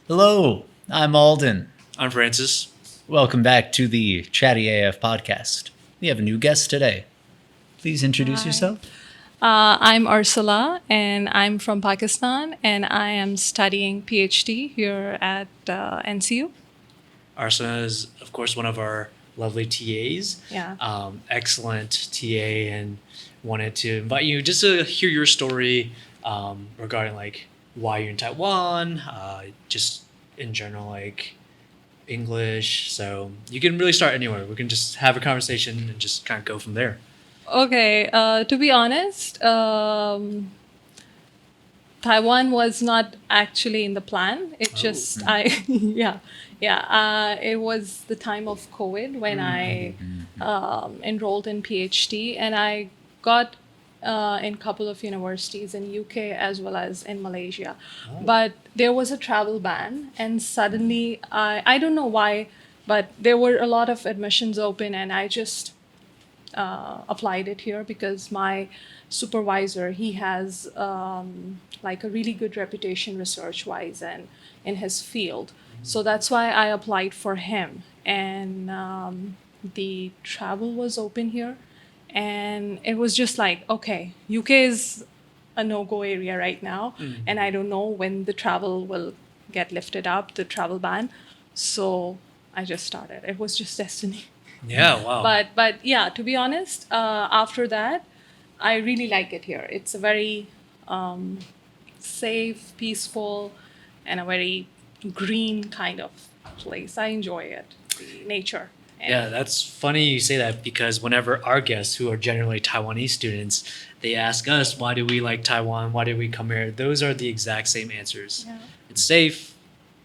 Hello, I'm Alden. I'm Francis. Welcome back to the ChattyAF podcast. We have a new guest today. Please introduce Hi. yourself. I'm Arsala, and I'm from Pakistan, and I am studying PhD here at NCU. Arsana is, of course, one of our lovely TAs. Yeah. Excellent TA, and wanted to invite you just to hear your story regarding like why you're in Taiwan, just in general, like English. So you can really start anywhere. We can just have a conversation and just kind of go from there. Okay. To be honest, Taiwan was not actually in the plan. It just It was the time of COVID when I enrolled in PhD, and I got in a couple of universities in UK as well as in Malaysia. But there was a travel ban, and suddenly I don't know why, but there were a lot of admissions open, and I just applied it here because my supervisor, he has like a really good reputation research wise and in his field. So that's why I applied for him, and the travel was open here, and it was just like, okay, UK is a no-go area right now, and I don't know when the travel will get lifted up, the travel ban. So I just started. It was just destiny. Yeah, wow. But yeah, to be honest, after that, I really like it here. It's a very safe, peaceful, and a very green kind of place. I enjoy it, the nature. And Yeah, that's funny you say that because whenever our guests, who are generally Taiwanese students, they ask us, why do we like Taiwan? Why did we come here? Those are the exact same answers. Yeah. It's safe,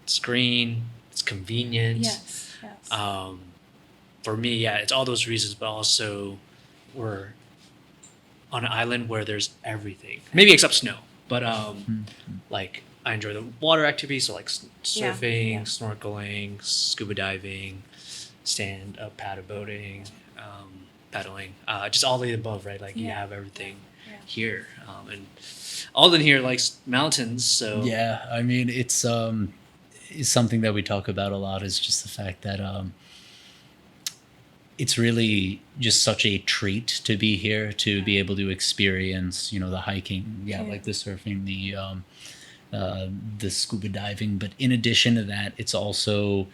it's green, it's convenient. Yes. Yes. For me, yeah, it's all those reasons, but also we're on an island where there's everything. Maybe except snow. But like I enjoy the water activities, so like surfing, Yeah. snorkeling, scuba diving, stand up paddle boating, paddling, just all the above, right? Like you Yeah. have everything Yeah. here, and Alden here likes mountains, so Yeah, I mean it's something that we talk about a lot is just the fact that it's really just such a treat to be here, to be able to experience, the hiking, Yeah. like the surfing, the scuba diving. But in addition to that, it's also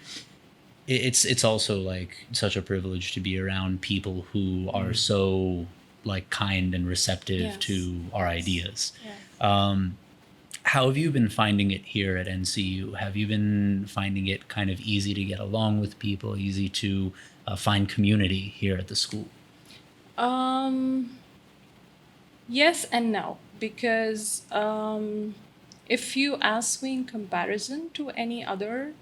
like such a privilege to be around people who are so like kind and receptive Yes. to our ideas. Yes. How have you been finding it here at NCU? Have you been finding it kind of easy to get along with people, easy to find community here at the school? Yes and no, because if you ask me in comparison to any other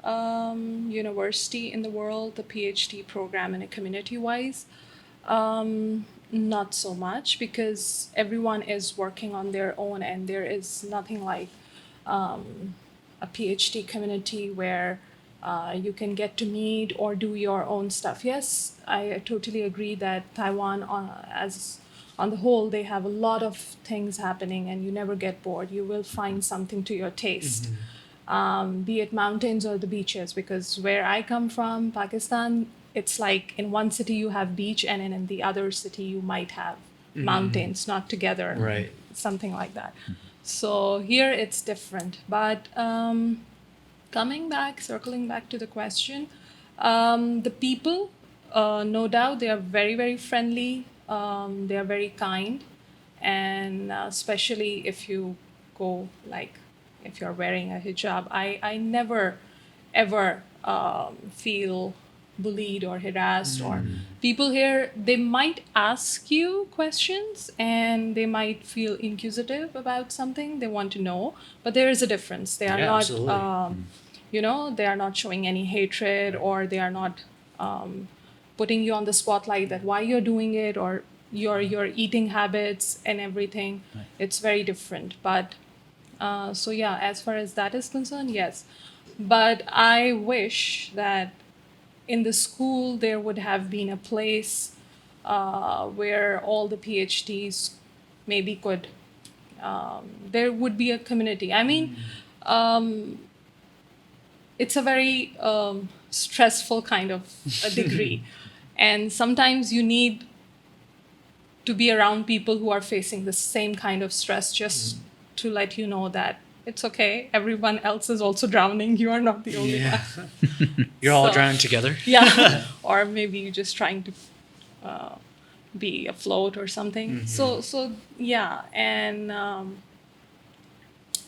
university in the world, the PhD program and community wise, not so much, because everyone is working on their own, and there is nothing like a PhD community where you can get to meet or do your own stuff. Yes, I totally agree that Taiwan, on the whole, they have a lot of things happening, and you never get bored. You will find something to your taste, be it mountains or the beaches. Because where I come from, Pakistan, it's like in one city you have beach, and in the other city you might have mountains, not together, Right. something like that. So here it's different. But circling back to the question, the people, no doubt, they are very, very friendly. They are very kind. And especially if you go, like, if you're wearing a hijab, I never, ever feel bullied or harassed. Or people here, they might ask you questions, and they might feel inquisitive about something, they want to know, but there is a difference. They are Yeah, not absolutely. they are not showing any hatred, or they are not putting you on the spotlight that why you're doing it, or your eating habits and everything. Right. It's very different. But so yeah, as far as that is concerned, yes. But I wish that in the school there would have been a place where all the PhDs maybe could, there would be a community. I mean, it's a very stressful kind of a degree. And sometimes you need to be around people who are facing the same kind of stress just to let you know that it's okay. Everyone else is also drowning. You are not the only one. You're all So- drowning together. Yeah. Or maybe you're just trying to be afloat or something. So yeah. And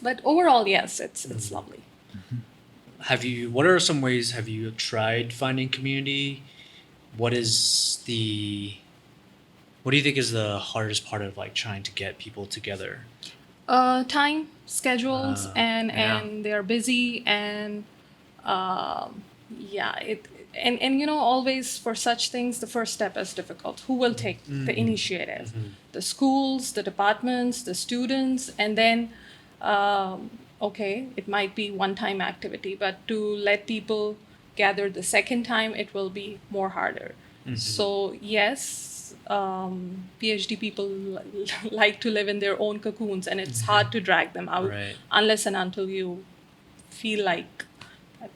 but overall, yes, it's lovely. What are some ways have you tried finding community? What do you think is the hardest part of like trying to get people together? Time schedules yeah. and they're busy and yeah and you know, always for such things the first step is difficult. Who will take the initiative? The schools, the departments, the students, and then okay, it might be one-time activity, but to let people gather the second time, it will be more harder. So yes, PhD people like to live in their own cocoons, and it's hard to drag them out Right. unless and until you feel like,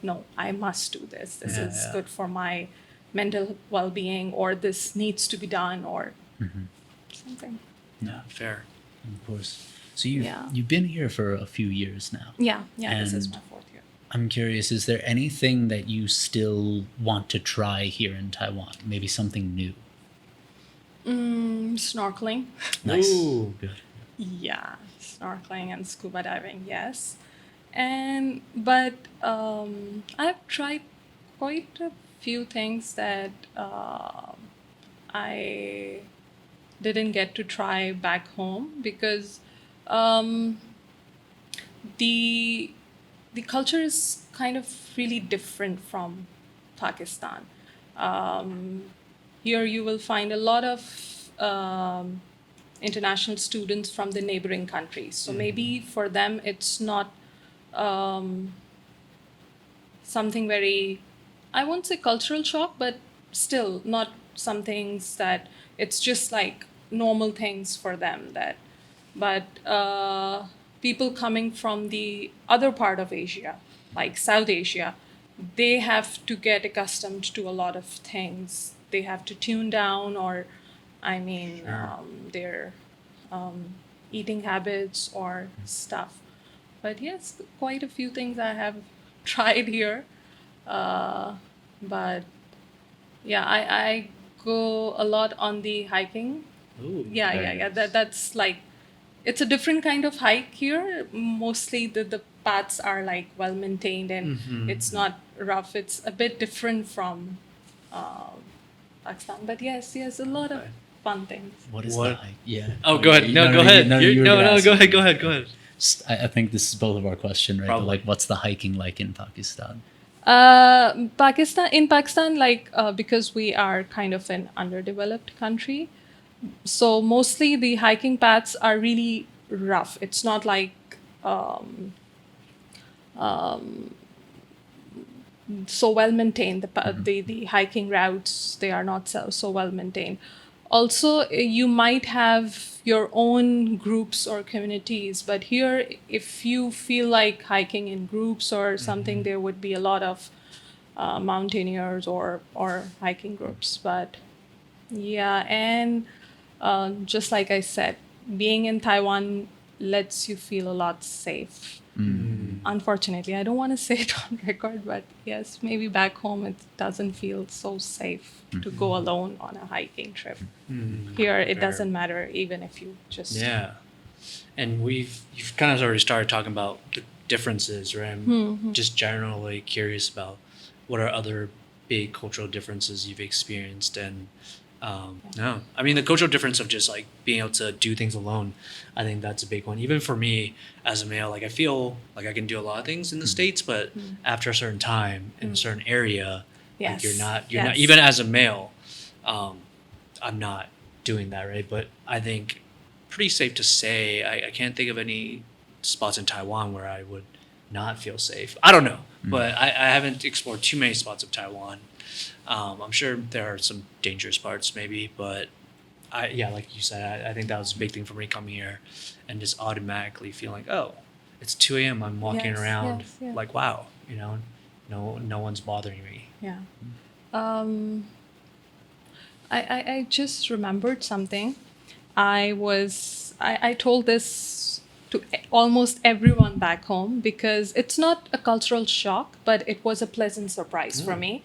no, I must do this. This Yeah, is yeah. good for my mental well-being, or this needs to be done, or something. Yeah, fair. Of course. So you've, Yeah. you've been here for a few years now. Yeah, this is And- my 4th year. I'm curious, is there anything that you still want to try here in Taiwan? Maybe something new? Snorkeling. Nice. Ooh. Good. Yeah, snorkeling and scuba diving, yes. But I've tried quite a few things that I didn't get to try back home because the culture is kind of really different from Pakistan. Here you will find a lot of international students from the neighboring countries. So maybe for them it's not something very, I won't say cultural shock, but still not some things that it's just like normal things for them. But people coming from the other part of Asia, like South Asia, they have to get accustomed to a lot of things. They have to tune down, or I mean, their eating habits or stuff. But yes, quite a few things I have tried here. But yeah, I go a lot on the hiking. Ooh. Yeah. That's like, it's a different kind of hike here. Mostly the paths are like well maintained and it's not rough. It's a bit different from Pakistan. But yes, a lot of fun things. What is What- the hike? Yeah. Oh, go ahead. No, go ahead. you were gonna ask. Go ahead. Go ahead. I think this is both of our question, right? But Probably. like, what's the hiking like in Pakistan? In Pakistan, like because we are kind of an underdeveloped country, so mostly the hiking paths are really rough. It's not like so well maintained. The hiking routes, they are not so well maintained. Also, you might have your own groups or communities, but here, if you feel like hiking in groups or something, there would be a lot of mountaineers or hiking groups. But yeah, and just like I said, being in Taiwan lets you feel a lot safe. Unfortunately, I don't want to say it on record, but yes, maybe back home it doesn't feel so safe to go alone on a hiking trip. Here, it Fair. doesn't matter even if you just Yeah. And you've kind of already started talking about the differences, right? I'm just generally curious about what are other big cultural differences you've experienced. And no, I mean, the cultural difference of just like being able to do things alone, I think that's a big one. Even for me as a male, like I feel like I can do a lot of things in the States, but after a certain time in a certain area, like Yes. you're not, Yes. even as a male, I'm not doing that, right? But I think pretty safe to say I can't think of any spots in Taiwan where I would not feel safe. I don't know, but I haven't explored too many spots of Taiwan. I'm sure there are some dangerous parts maybe, but like you said, I think that was a big thing for me coming here and just automatically feeling like, oh, it's 2 a.m. I'm walking Yes, around yes. like, wow, no one's bothering me. Yeah. I just remembered something. I told this to almost everyone back home because it's not a cultural shock, but it was a pleasant surprise for me.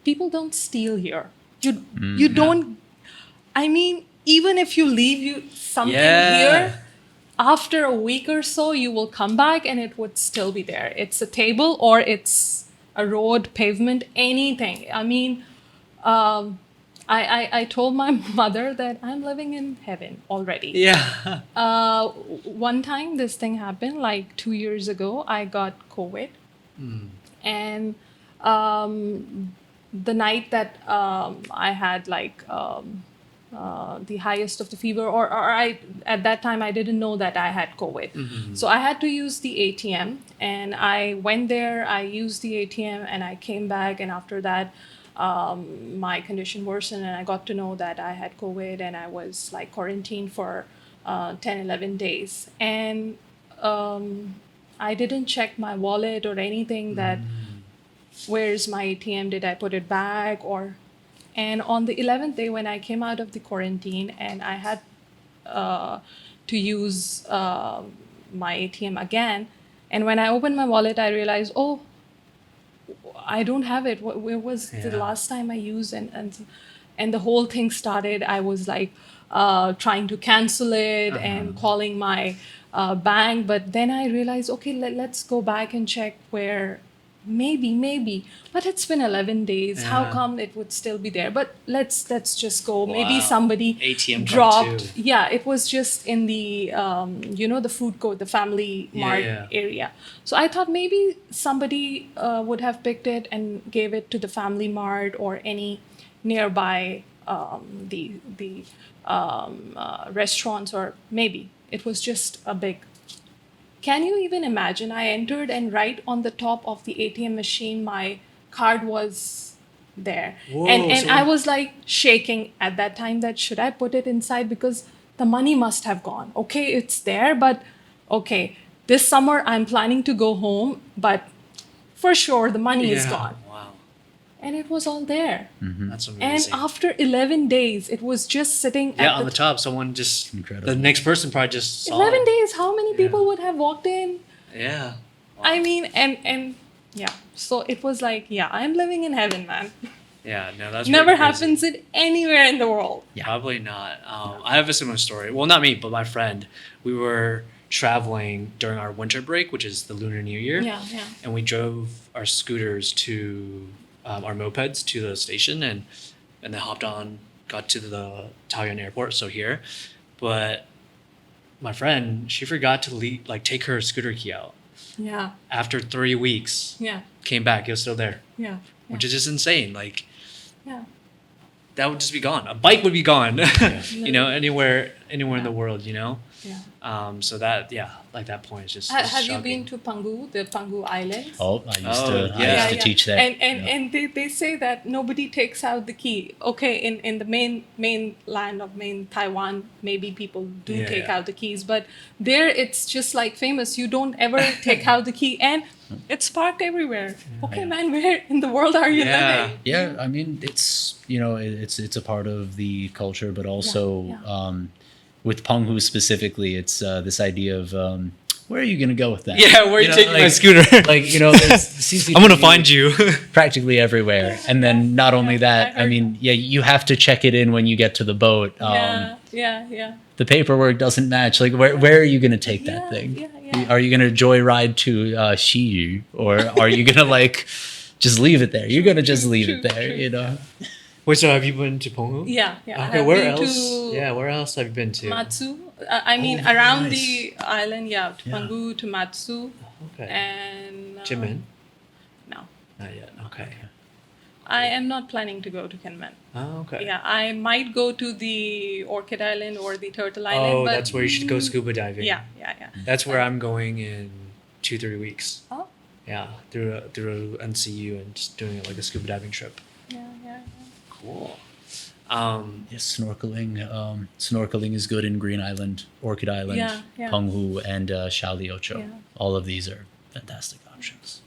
People don't steal here. You don't. I mean, even if you leave something here, after a week or so, you will come back and it would still be there. It's a table or it's a road, pavement, anything. I mean, I told my mother that I'm living in heaven already. Yeah. One time this thing happened, like 2 years ago, I got COVID. And the night that I had like the highest of the fever, or at that time I didn't know that I had COVID. So I had to use the ATM, and I went there, I used the ATM, and I came back, and after that my condition worsened, and I got to know that I had COVID, and I was like quarantined for 10-11 days. And I didn't check my wallet or anything that where's my ATM, did I put it back, and on the 11th day when I came out of the quarantine and I had to use my ATM again, and when I opened my wallet I realized, oh, I don't have it. Where was the last time I used? And the whole thing started. I was like trying to cancel it and calling my bank, but then I realized, okay, let's go back and check where. Maybe, but it's been 11 days. How come it would still be there? But let's just go. Maybe somebody ATM dropped. Yeah, it was just in the the food court, the family mart area. So I thought maybe somebody would have picked it and gave it to the family mart or any nearby the restaurants, or maybe it was just a big. Can you even imagine? I entered, and right on the top of the ATM machine, my card was there. Whoa, and I was like shaking at that time that should I put it inside, because the money must have gone. Okay, it's there, but okay, this summer I'm planning to go home, but for sure the money is gone. Wow. And it was all there. That's amazing. And after 11 days, it was just sitting at on the top. Someone just, Incredible. the next person probably just saw 11 it. days, how many people would have walked in? Yeah. I mean, and yeah. So it was like, yeah, I'm living in heaven, man. Yeah, no, that's Never pretty crazy. happens it anywhere in the world. Probably not. I have a similar story. Well, not me, but my friend. We were traveling during our winter break, which is the Lunar New Year. Yeah. And we drove our scooters to our mopeds to the station, and then hopped on, got to the Taiwan airport, so here. But my friend, she forgot to take her scooter key out. Yeah. After 3 weeks, Yeah. came back, it was still there, Yeah. which is just insane. Like, Yeah. that would just be gone. A bike would be gone. Anywhere in the world, Yeah. So that, like that point is just Have you shocking. been to Pangu, the Pangu Islands? Oh, I used to teach there. And they say that nobody takes out the key. Okay, in the main land of main Taiwan, maybe people do take out the keys, but there it's just like famous. You don't ever take out the key, and it's parked everywhere. Okay, man, where in the world are you living? Yeah, I mean, it's it's a part of the culture, but also with Penghu specifically, it's this idea of where are you going to go with that? Yeah, where are you taking my scooter? Like, there's CCTV I'm gonna find you. practically everywhere. And then not only that, I mean, you have to check it in when you get to the boat. Yeah. The paperwork doesn't match. Like, where are you going to take that thing? Yeah. Are you going to joyride to Xiyu, or are you going to just leave it there? You're going to just leave it there, Wait, so have you been to Penghu? Yeah. Okay, I've where been else? to Where else have you been to? Matsu. I mean, around nice. the island, to Pangu, to Matsu, Okay. and Jimin? No, Not yet. Okay. I am not planning to go to Kinmen. Oh, okay. Yeah, I might go to the Orchid Island or the Turtle Island. Oh, but that's where you should go scuba diving. Yeah. That's where I'm going in 2-3 weeks. Oh. Yeah, through NCU, and just doing it like a scuba diving trip. Yeah. Cool. Yes, snorkeling. Snorkeling is good in Green Island, Orchid Island, Yeah. Penghu, and Xiaoliocho. Yeah. All of these are fantastic options.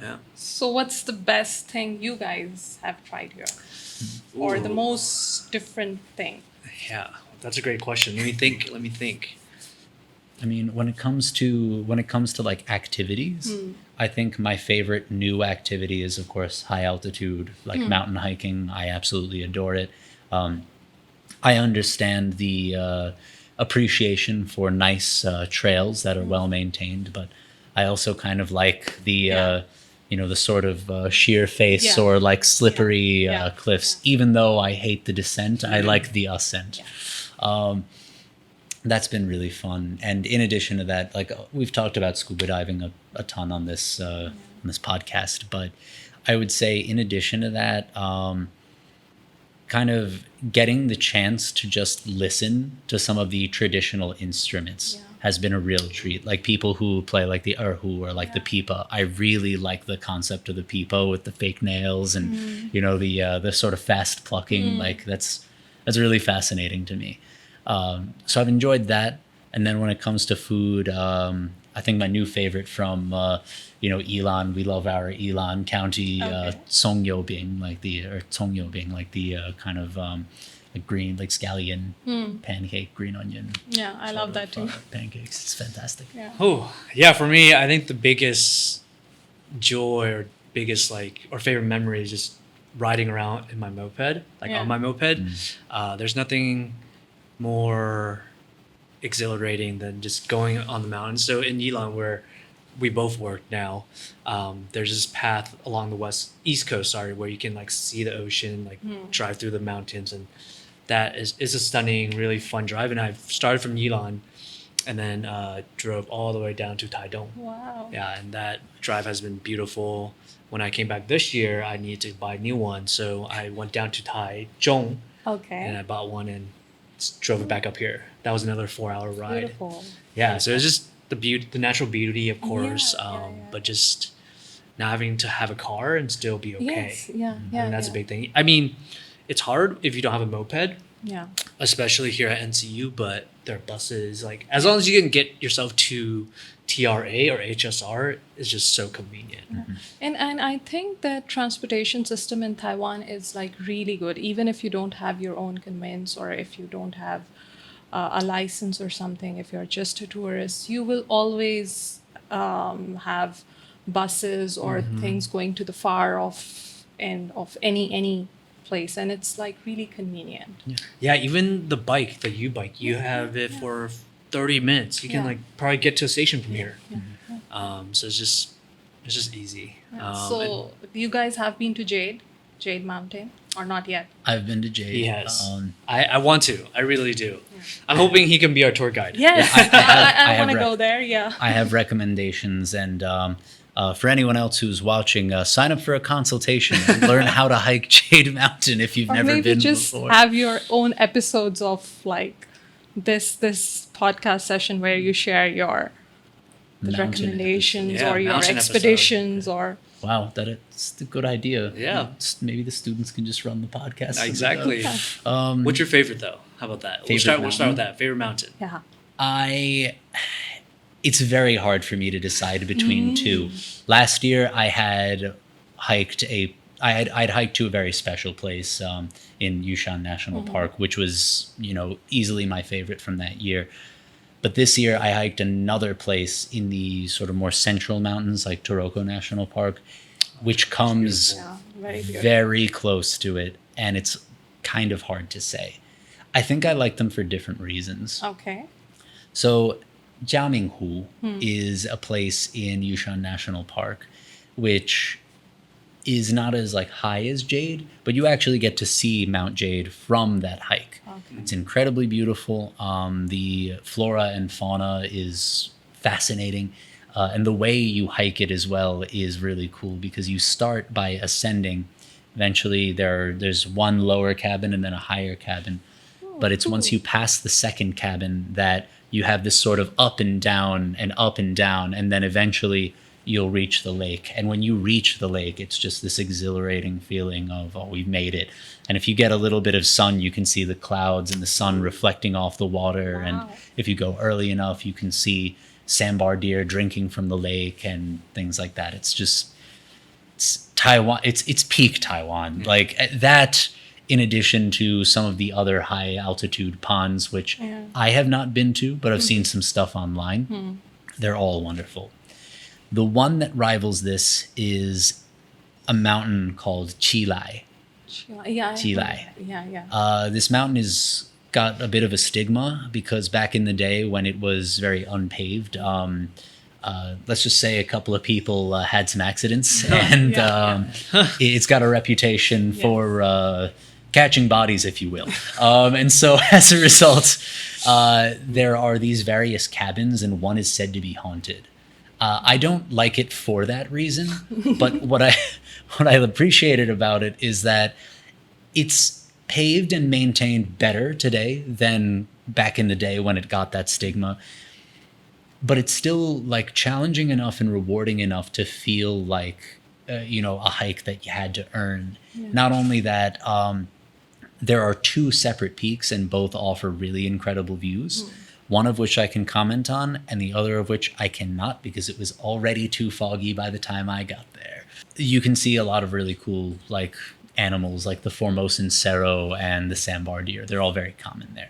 Yeah. So, what's the best thing you guys have tried here, or the most different thing? Yeah, that's a great question. Let me think. I mean, when it comes to like activities, I think my favorite new activity is, of course, high altitude, like mountain hiking. I absolutely adore it. I understand the appreciation for nice trails that are well maintained, but I also kind of like the the sort of sheer face or like slippery cliffs. Even though I hate the descent, I like the ascent. That's been really fun. And in addition to that, like we've talked about scuba diving a ton on this podcast, but I would say in addition to that, kind of getting the chance to just listen to some of the traditional instruments has been a real treat. Like people who play like the erhu or like the pipa. I really like the concept of the pipa with the fake nails and the sort of fast plucking. Like that's really fascinating to me. So I've enjoyed that. And then when it comes to food, I think my new favorite from Ilan, we love our Ilan County Songyobing, like the kind of like green, like scallion pancake, green onion. Yeah, I love that too. Pancakes, it's fantastic. Yeah. Oh, yeah, for me, I think the biggest joy or biggest or favorite memory is just riding around in my moped, on my moped. There's nothing more exhilarating than just going on the mountain. So in Yilan, where we both work now, there's this path along the east coast, where you can like see the ocean, drive through the mountains, and that is a stunning, really fun drive. And I've started from Yilan and then drove all the way down to Taidong. Wow. Yeah, and that drive has been beautiful. When I came back this year, I needed to buy a new one, so I went down to Taichung and I bought one and drove it back up here. That was another 4-hour ride. Beautiful. Yeah, so it's just the natural beauty, of course, but just not having to have a car and still be okay. Yes. Yeah. And that's a big thing. I mean, it's hard if you don't have a moped. Yeah. Especially here at NCU, but there are buses. Like as long as you can get yourself to TRA or HSR, it's just so convenient. And I think that transportation system in Taiwan is like really good, even if you don't have your own conveyance or if you don't have a license or something. If you're just a tourist, you will always have buses or things going to the far off end of any place, and it's like really convenient. Yeah, even the U-bike, you have it for 30 minutes. You can probably get to a station from here. So it's just easy. So you guys have been to Jade Mountain or not yet? I've been to Jade. He has. I want to. I really do. I'm hoping he can be our tour guide. Yes, I want to go there. Yeah. I have recommendations, and for anyone else who's watching, sign up for a consultation and learn how to hike Jade Mountain if you've never been just before. Have your own episodes of like this podcast session where you share your recommendations or your expeditions or. Wow, that's a good idea. Yeah. Maybe the students can just run the podcast. Exactly. What's your favorite though? How about that? We'll start with that. Favorite mountain. Yeah. It's very hard for me to decide between two. Last year I had hiked I'd hiked to a very special place in Yushan National Park, which was, easily my favorite from that year. But this year I hiked another place in the sort of more central mountains, like Taroko National Park, which comes very close to it, and it's kind of hard to say. I think I like them for different reasons. Okay. So Jiaminghu is a place in Yushan National Park, which is not as high as Jade, but you actually get to see Mount Jade from that hike. Okay. It's incredibly beautiful. The flora and fauna is fascinating. And the way you hike it as well is really cool because you start by ascending. Eventually there's one lower cabin and then a higher cabin. But it's once you pass the second cabin that you have this sort of up and down, and then eventually you'll reach the lake. And when you reach the lake, it's just this exhilarating feeling of, we've made it. And if you get a little bit of sun, you can see the clouds and the sun reflecting off the water. Wow. And if you go early enough, you can see sambar deer drinking from the lake and things like that. It's just, Taiwan, it's peak Taiwan. Like that, in addition to some of the other high altitude ponds, which I have not been to, but I've seen some stuff online. They're all wonderful. The one that rivals this is a mountain called Chilai. Chilai. Yeah. This mountain is got a bit of a stigma because back in the day when it was very unpaved, let's just say a couple of people had some accidents, and it's got a reputation for catching bodies, if you will. And so as a result, there are these various cabins, and one is said to be haunted. I don't like it for that reason, but what I appreciated about it is that it's paved and maintained better today than back in the day when it got that stigma. But it's still like challenging enough and rewarding enough to feel like, a hike that you had to earn. Yeah. Not only that, there are two separate peaks and both offer really incredible views. One of which I can comment on and the other of which I cannot because it was already too foggy by the time I got there. You can see a lot of really cool like animals like the Formosan cerro and the sambar deer. They're all very common there.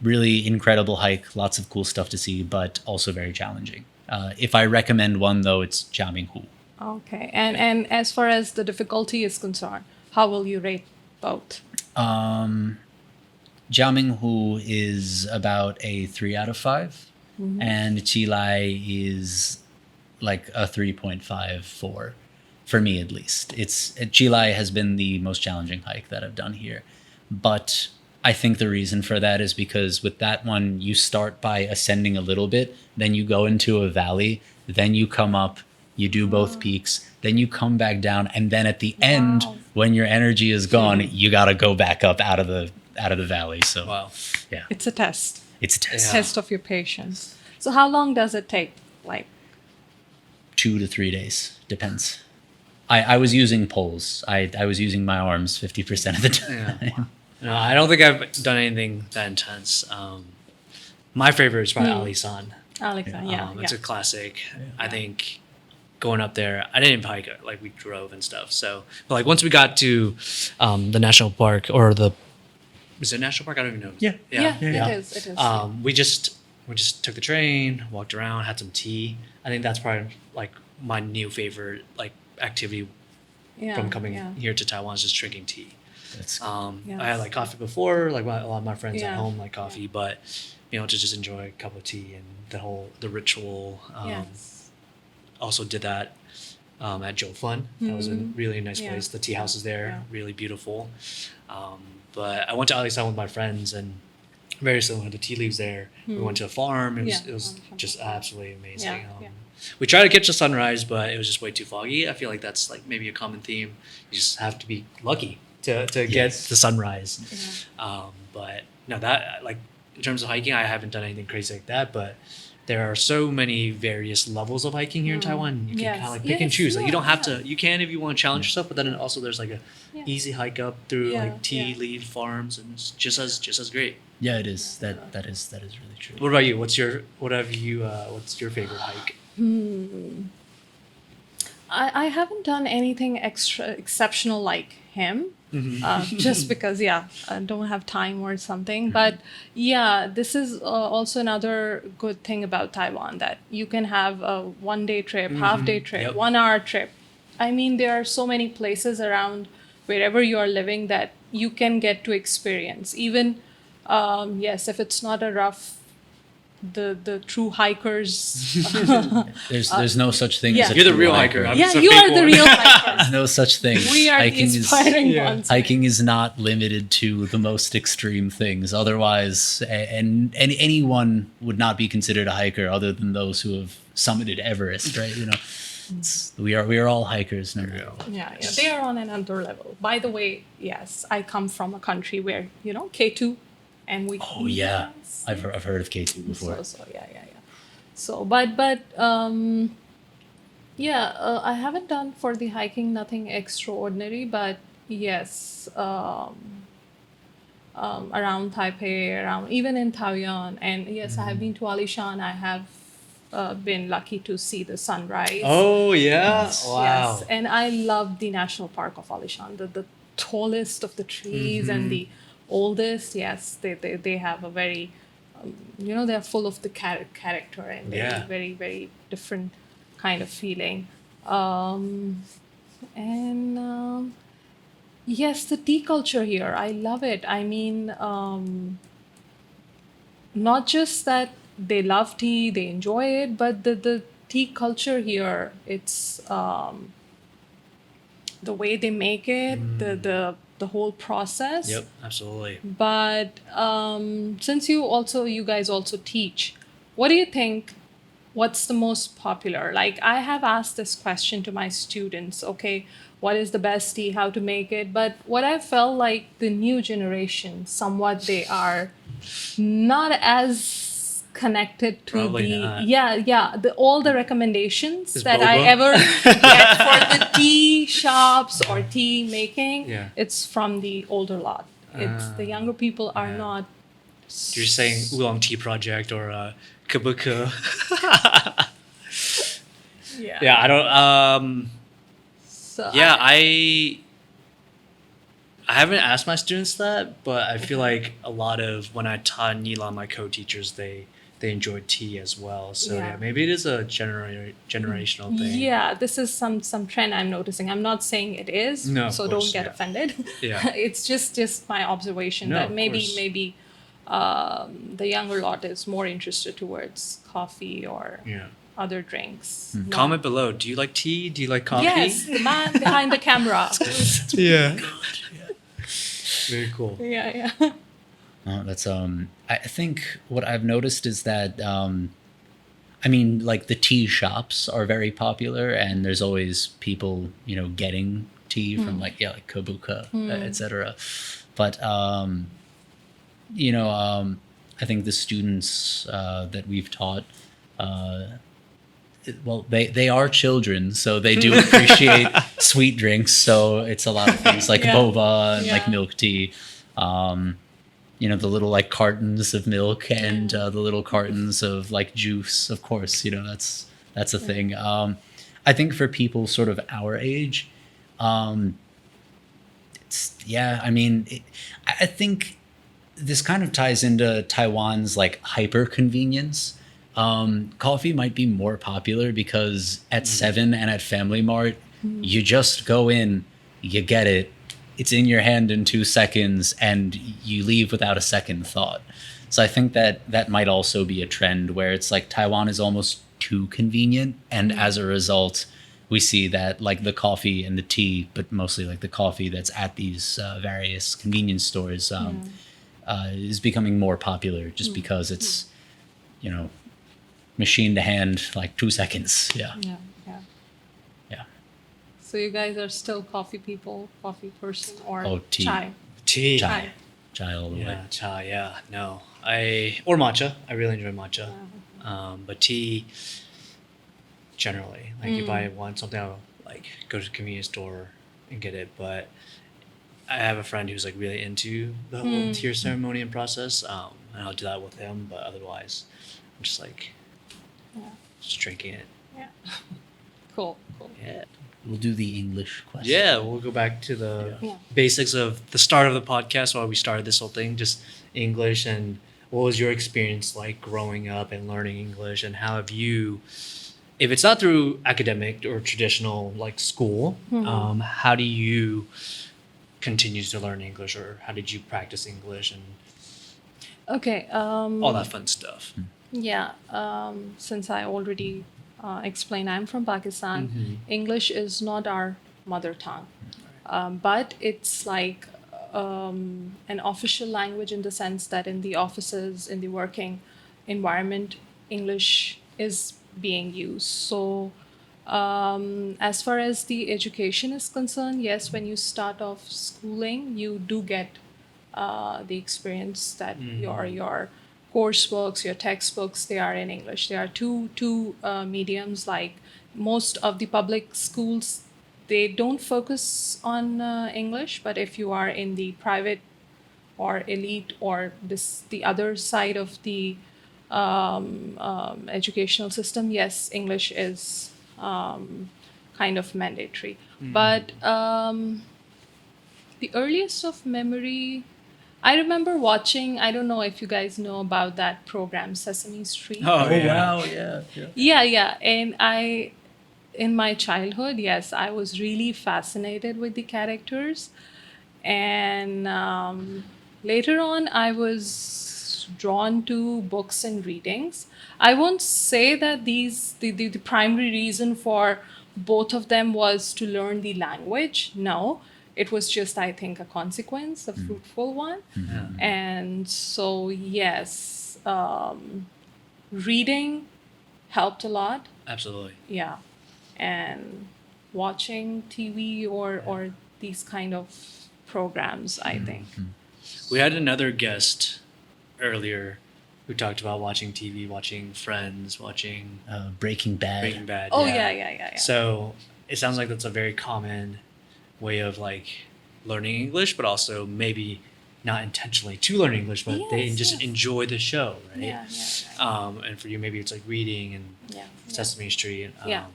Really incredible hike, lots of cool stuff to see, but also very challenging. If I recommend one though, it's Jiaminghu. Okay, and as far as the difficulty is concerned, how will you rate both? Jiaminghu is about a 3 out of 5, and Chilai is like a 3.54 for me at least. Chilai has been the most challenging hike that I've done here, but I think the reason for that is because with that one, you start by ascending a little bit, then you go into a valley, then you come up, you do both peaks, then you come back down, and then at the end, when your energy is gone, you got to go back up out of the valley. So yeah, it's a test. It's a test. Test of your patience. So how long does it take? Like 2 to 3 days, depends. I was using poles. I was using my arms 50% of the time. Yeah. No, I don't think I've done anything that intense. My favorite is probably Ali-san. Ali-san, It's a classic. I think going up there, I didn't hike it, like we drove and stuff. So, but like once we got to the national park or is it national park? I don't even know. Yeah. It is. We just took the train, walked around, had some tea. I think that's probably like my new favorite like activity from coming here to Taiwan is just drinking tea. I had like coffee before, like a lot of my friends at home like coffee, but to just enjoy a cup of tea and the ritual. Also did that at Jiufan. That was a really nice place. The tea house is there, really beautiful. But I went to Ali-san with my friends and very similar. The tea leaves there. We went to a farm. It was just absolutely amazing. We tried to catch the sunrise, but it was just way too foggy. I feel like that's like maybe a common theme. You just have to be lucky to get the sunrise. But no, that like in terms of hiking, I haven't done anything crazy like that. But there are so many various levels of hiking here in Taiwan. You can kind of like pick and choose. Like you don't have to. You can if you want to challenge yourself, but then also there's like a easy hike up through like tea leaf farms, and it's just as great. Yeah, it is. That is really true. What about you? What's your favorite hike? I haven't done anything exceptional like him. Just because I don't have time or something, but this is also another good thing about Taiwan, that you can have a 1 day trip, half day trip, 1 hour trip. I mean, there are so many places around wherever you are living that you can get to experience, even if it's not a rough, the true hikers. There's no such thing as a you're the real hiker. I'm you are the real hikers. There's no such thing. We are the inspiring ones. Hiking is not limited to the most extreme things. Otherwise, and anyone would not be considered a hiker other than those who have summited Everest, right? We are all hikers now. Yeah, they are on another level. By the way, yes, I come from a country where K2, and we. Oh yeah. I've heard of K2 before. So yeah. So but I haven't done for the hiking nothing extraordinary, but yes, around Taipei, around even in Taoyuan, and yes, I have been to Alishan. I have been lucky to see the sunrise. Oh yeah! Yes. Wow. Yes, and I love the National Park of Alishan, the tallest of the trees and the oldest. Yes, they have a very, they're full of the character and Yeah. very, very different kind of feeling. And yes, the tea culture here, I love it. I mean, not just that they love tea, they enjoy it, but the tea culture here, it's the way they make it, the whole process. Yep. Absolutely. But since you guys also teach, what do you think? What's the most popular? Like, I have asked this question to my students. Okay, what is the best tea? How to make it? But what I felt like the new generation, somewhat they are not as connected to Probably the not. all the recommendations Is that I boba? ever get for the tea shops or tea making. Yeah. It's from the older lot. It's the younger people are yeah. not. You're saying Oolong Tea Project or Kabuka. Yeah. Yeah, I don't. So Yeah, I haven't asked my students that, but I feel like a lot of when I taught Nila, my co-teachers, they enjoyed tea as well. So yeah, Yeah. maybe it is a generational thing. Yeah, this is some trend I'm noticing. I'm not saying it is, No, of so course, don't get yeah. offended. Yeah. It's just my observation No, that of maybe course. the younger lot is more interested towards coffee or Yeah. other drinks. not- Comment below. Do you like tea? Do you like coffee? Yes, the man behind the camera. Yeah. Very cool. Yeah. That's I think what I've noticed is that I mean, like the tea shops are very popular, and there's always people, getting tea from like Kabuka, etc. But I think the students that we've taught, well, they are children, so they do appreciate sweet drinks. So it's a lot of things like Yeah. boba and like Yeah. milk tea. The little like cartons of milk and the little cartons of like juice. Of course, that's a thing. I think for people sort of our age, I think this kind of ties into Taiwan's like hyper convenience. Coffee might be more popular because at 7 and at Family Mart, you just go in, you get it, it's in your hand in 2 seconds, and you leave without a second thought. So I think that might also be a trend where it's like Taiwan is almost too convenient, and as a result, we see that like the coffee and the tea, but mostly like the coffee that's at these various convenience stores is becoming more popular just because it's, machine to hand, like 2 seconds. Yeah. Yeah. So you guys are still coffee people, coffee person, or Oh, tea. chai? Tea. Chai. Chai all the way. Yeah, chai. Yeah, no. Or matcha. I really enjoy matcha. But tea, generally, like if I want something, I'll like go to the convenience store and get it. But I have a friend who's like really into the whole tea ceremony and process, and I'll do that with him. But otherwise, I'm just like just drinking it. Yeah. Cool. Yeah. We'll do the English question. Yeah, we'll go back to the Yeah. basics of the start of the podcast, why we started this whole thing, just English, and what was your experience like growing up and learning English, and how have you, if it's not through academic or traditional like school, how do you continue to learn English, or how did you practice English and Okay. all that fun stuff? Yeah. Since I already explained, I'm from Pakistan. English is not our mother tongue, but it's like an official language in the sense that in the offices, in the working environment, English is being used. So, as far as the education is concerned, yes, when you start off schooling, you do get the experience that your courseworks, your textbooks, they are in English. There are two mediums. Like most of the public schools, they don't focus on English. But if you are in the private or elite or the other side of the educational system, yes, English is kind of mandatory. But the earliest of memory, I remember watching, I don't know if you guys know about that program, Sesame Street. Oh, yeah. Wow, yeah. Yeah. And in my childhood, yes, I was really fascinated with the characters. And later on, I was drawn to books and readings. I won't say that the primary reason for both of them was to learn the language. No, it was just, I think, a consequence, a fruitful one. Yeah. And so, yes, reading helped a lot. Absolutely. Yeah. And watching TV or these kind of programs, I think. We had another guest earlier who talked about watching TV, watching Friends, watching Breaking Bad. Breaking Bad. Oh, yeah. So it sounds like that's a very common way of like learning English, but also maybe not intentionally to learn English, but they Yes, just yes. enjoy the show, right? Yeah. And for you, maybe it's like reading and Yeah. Sesame Street. Yeah.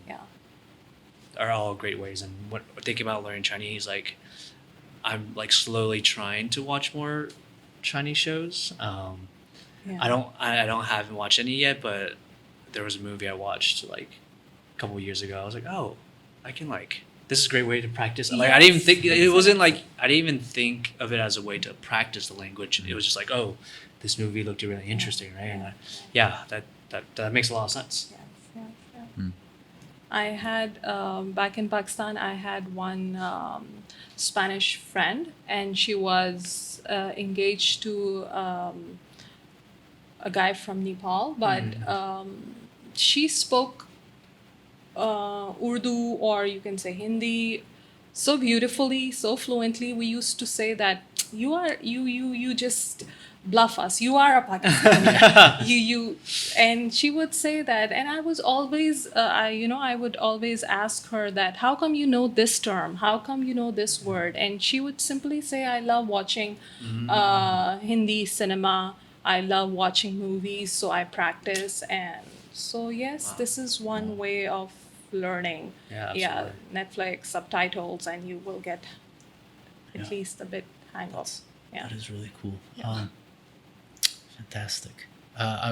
Are all great ways. And what thinking about learning Chinese, like I'm like slowly trying to watch more Chinese shows. Yeah. I haven't watched any yet, but there was a movie I watched like a couple of years ago. I was like, oh, I can like this is a great way to practice. Like I didn't even think it wasn't like I didn't even think of it as a way to practice the language. It was just like, oh, this movie looked really interesting, right? And that makes a lot of sense. Yes. I had back in Pakistan, I had one Spanish friend, and she was engaged to a guy from Nepal, but she spoke Urdu, or you can say Hindi, so beautifully, so fluently. We used to say that you just bluff us. You are a Pakistani. And she would say that, and I was always I would always ask her that, how come you know this term? How come you know this word? And she would simply say, I love watching Hindi cinema. I love watching movies, so I practice. And so yes, this is one way of learning. Yeah, Yeah, absolutely. Netflix subtitles, and you will get at least a bit hang of. Yeah. That is really cool. Fantastic.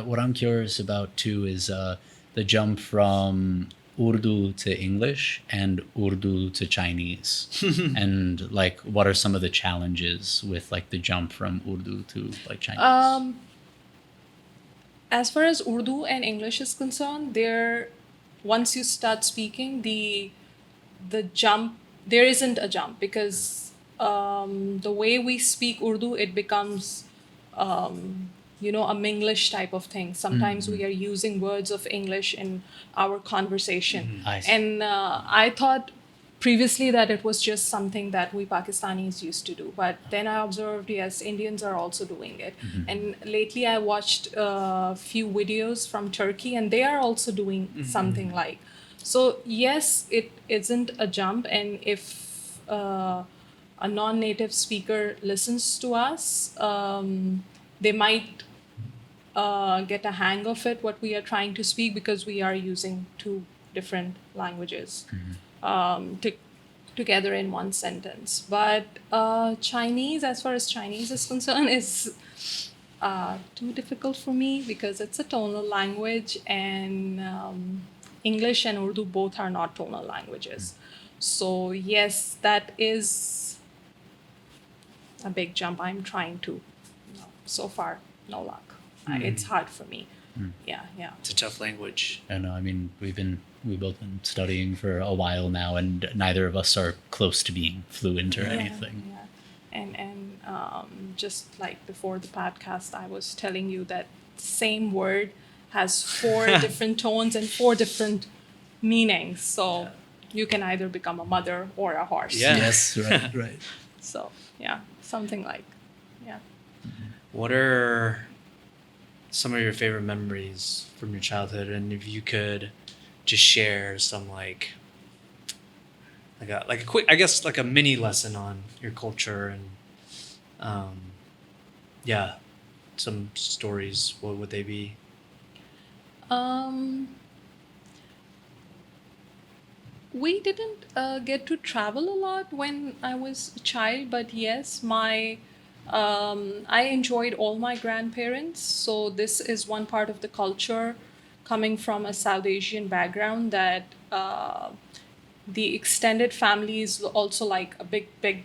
What I'm curious about too is the jump from Urdu to English and Urdu to Chinese, and like what are some of the challenges with like the jump from Urdu to like Chinese? As far as Urdu and English is concerned, once you start speaking, the jump, there isn't a jump, because the way we speak Urdu, it becomes a Minglish type of thing. Sometimes we are using words of English in our conversation. I see. And I thought previously that it was just something that we Pakistanis used to do. But then I observed, yes, Indians are also doing it. And lately I watched a few videos from Turkey, and they are also doing something like. So yes, it isn't a jump. And if a non-native speaker listens to us, they might get a hang of it, what we are trying to speak, because we are using two different languages together in one sentence. But Chinese, as far as Chinese is concerned, is too difficult for me, because it's a tonal language, and English and Urdu both are not tonal languages. So yes, that is a big jump. I'm trying to. So far, no luck. It's hard for me. Yeah. It's a tough language. I know. I mean, we've both been studying for a while now, and neither of us are close to being fluent or anything. Yeah. And just like before the podcast, I was telling you that same word has 4 different tones and 4 different meanings. So you can either become a mother or a horse. Yeah. Yes, right. So yeah, something like, yeah. What are some of your favorite memories from your childhood? And if you could just share some like a quick, I guess, like a mini lesson on your culture and some stories, what would they be? We didn't get to travel a lot when I was a child, but yes, I enjoyed all my grandparents. So this is one part of the culture coming from a South Asian background that the extended family is also like a big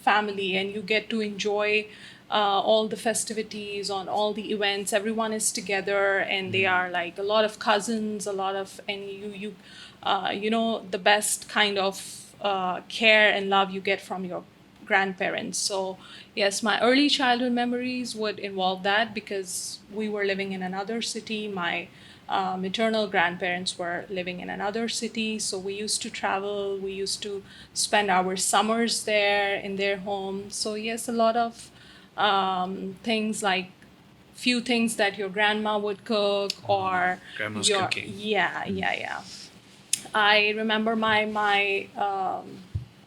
family, and you get to enjoy all the festivities on all the events. Everyone is together, and they are like a lot of cousins, a lot of, and you know, the best kind of care and love you get from your grandparents. So yes, my early childhood memories would involve that because we were living in another city. My maternal grandparents were living in another city, so we used to travel. We used to spend our summers there in their home. So yes, a lot of things, like few things that your grandma would cook, or Grandma's your cooking. yeah. I remember my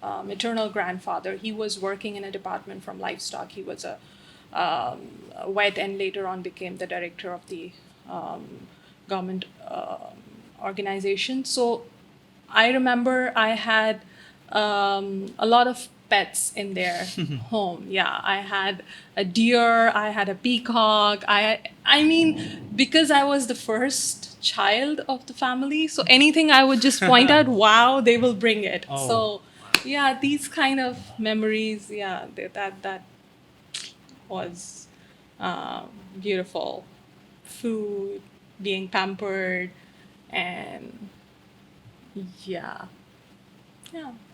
maternal grandfather. He was working in a department from livestock. He was a vet, and later on became the director of the government organization. So I remember I had a lot of pets in their home. Yeah, I had a deer, I had a peacock. I mean, because I was the first child of the family, so anything I would just point out, wow, they will bring it. Oh, So yeah, these kind of memories, yeah, that was beautiful. Food, being pampered, and yeah.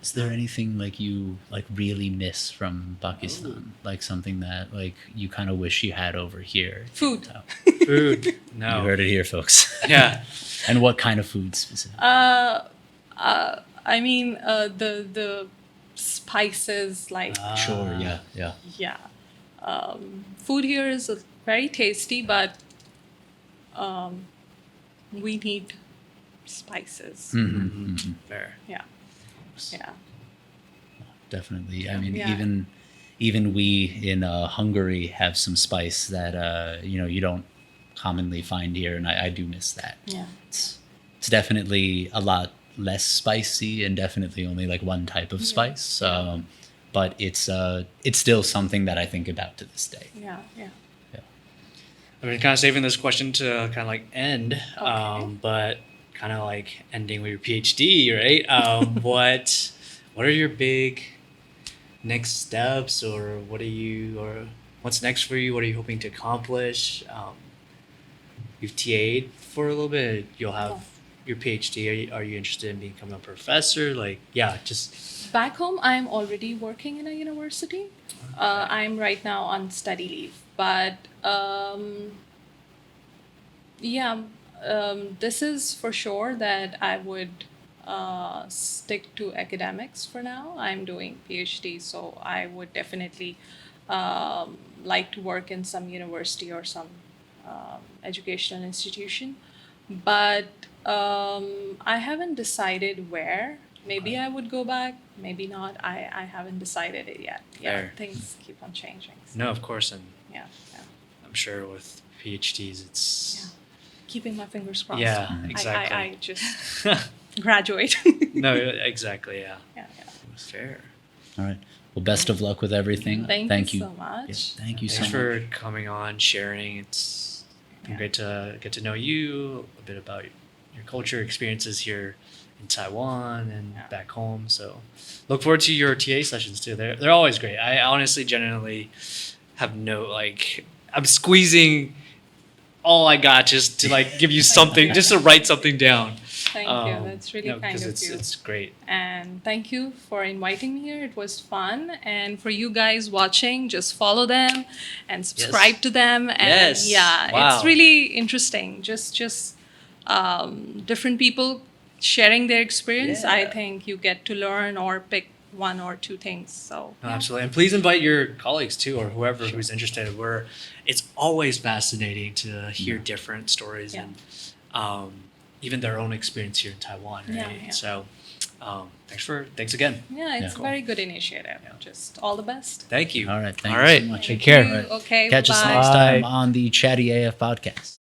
Is there anything like you like really miss from Pakistan? Like something that like you kind of wish you had over here? Food. Food. You No. heard it here, folks. Yeah. And what kind of food specifically? I mean, the spices, like Sure, yeah. yeah. Food here is very tasty, but we need spices. Fair. Yeah. Definitely. I mean, Yeah. even we in Hungary have some spice that you don't commonly find here, and I do miss that. Yeah. It's definitely a lot less spicy, and definitely only like one type of spice. But it's still something that I think about to this day. Yeah. I've been kind of saving this question to kind of like end, Okay. but kind of like ending with your PhD, right? What are your big next steps, or what's next for you? What are you hoping to accomplish? You've TA'd for a little bit. You'll have your PhD. Are you interested in becoming a professor? Like, yeah, just Back home, I'm already working in a university. I'm right now on study leave, but this is for sure that I would stick to academics for now. I'm doing PhD, so I would definitely like to work in some university or some educational institution. But I haven't decided where. Maybe I would go back, maybe not. I haven't decided it yet. Yeah, Fair. things keep on changing. So, no, of course, and yeah. I'm sure with PhDs, it's Keeping my fingers crossed. yeah, exactly. I just graduate. No, exactly, yeah. Yeah. Fair. All right. Well, best of luck with everything. Thank you so much. Yeah, thank you so Thanks much. for coming on, sharing. It's been Yeah. great to get to know you, a bit about your culture, experiences here in Taiwan and Yeah. back home. So look forward to your TA sessions too. They're always great. I honestly, genuinely have I'm squeezing all I got just to like give you something, just to write something down. Thank you. That's really kind of because you. it's great. And thank you for inviting me here. It was fun. And for you guys watching, just follow them and subscribe to them. And Yes. yeah, Wow. it's really interesting. Just different people sharing their experience. Yeah. I think you get to learn or pick one or two things. So No, yeah. absolutely. And please invite your colleagues too, or whoever who's interested. It's always fascinating to hear different stories Yeah. and even their own experience here in Taiwan. Right? Yeah. So thanks again. Yeah, it's Yeah. a very good initiative. Just all the best. Thank you. All right. Thank All you right. so much. Take care. Thank you. Okay, Catch us bye. next time Bye. on the ChattyAF podcast.